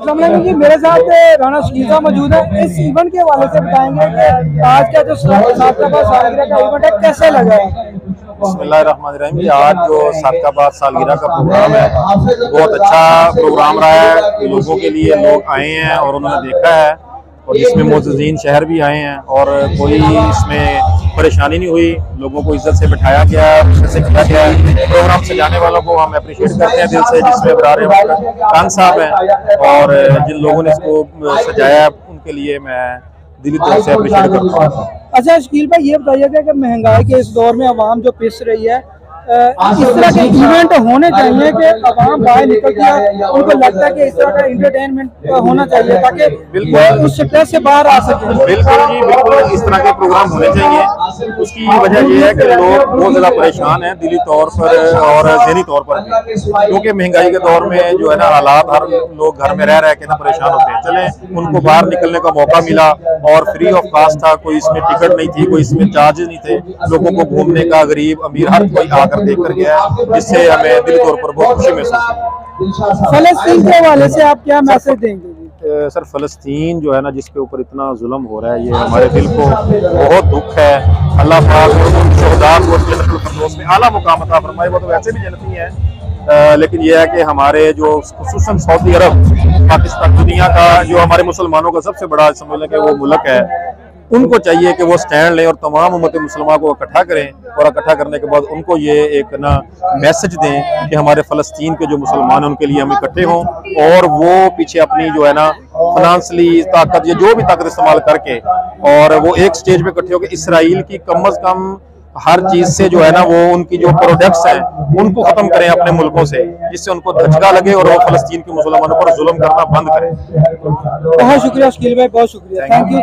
जी मेरे साथ राना शकील साहब मौजूद है। इस इवेंट के हवाले से बताएंगे कि आज का जो सादकाबाद सालगिरह का इवेंट है कैसे लगा है। बिस्मिल्लाहिर्रहमानिर्रहीम जी, आज जो सादकाबाद सालगिरह का प्रोग्राम है बहुत अच्छा प्रोग्राम रहा है। लोगों के लिए लोग आए हैं और उन्होंने देखा है और जिसमें मोअज़्ज़िज़ीन शहर भी आए हैं और कोई इसमें परेशानी नहीं हुई। लोगों को इज्जत से बिठाया गया, से किया गया। प्रोग्राम सजाने वालों को हम अप्रिशिएट करते हैं दिल से, जिसमें बरार खान साहब हैं और जिन लोगों ने इसको सजाया उनके लिए मैं दिली तौर से अप्रिशिएट करता हूँ। अच्छा शकील भाई, ये बताइएगा कि महंगाई के इस दौर में आवाम जो पिस रही है, इस तरह के इवेंट होने चाहिए कि आवाम बाहर निकल के उनको लगता है कि इस तरह का एंटरटेनमेंट होना चाहिए ताकि वो उस स्ट्रेस से बाहर आ सके। बिल्कुल जी, बिल्कुल इस तरह के प्रोग्राम होने चाहिए। उसकी वजह यह है कि लोग बहुत ज़्यादा परेशान हैं दिली तौर पर और ज़हनी तौर पर भी, क्योंकि महंगाई के दौर में जो है ना हालात, हर लोग घर में रह के ना परेशान होते हैं। चलें उनको बाहर निकलने का मौका मिला और फ्री ऑफ कास्ट था, कोई इसमें टिकट नहीं थी, कोई इसमें चार्जेस नहीं थे। लोगों को घूमने का, गरीब अमीर हर कोई आकर देख कर गया, जिससे हमें दिल तौर पर बहुत खुशी महसूस हुई। फलस्तीन के हवाले से आप क्या मैसेज देंगे? सर, फलस्तीन जो है ना, जिसके ऊपर इतना जुल्म हो रहा है, ये हमारे दिल को बहुत दुख है। अल्लाह पाक उन शोहदा को जन्नतुल फिरदौस में आला मुकाम अता फरमाए। वो तो वैसे भी जन्नती है, लेकिन यह है कि हमारे जो खुसूसन सऊदी अरब, पाकिस्तान, दुनिया का जो हमारे मुसलमानों का सबसे बड़ा समझ लें कि वो मुल्क है, उनको चाहिए कि वो स्टैंड लें और तमाम उम्मत मुसलमान को इकट्ठा करें और इकट्ठा करने के बाद उनको ये एक ना मैसेज दें कि हमारे फ़लस्तीन के जो मुसलमान हैं उनके लिए हम इकट्ठे हों और वो पीछे अपनी जो है ना फाइनेंशियली ताकत या जो भी ताकत इस्तेमाल करके और वो एक स्टेज पे इकट्ठे होकर इसराइल की कम अज़ कम हर चीज से जो है ना वो उनकी जो प्रोडक्ट्स हैं उनको खत्म करें अपने मुल्कों से, जिससे उनको धचका लगे और वो फ़लस्तीन के मुसलमानों पर जुल्म करना बंद करें। बहुत शुक्रिया शकील भाई, बहुत शुक्रिया, थैंक यू।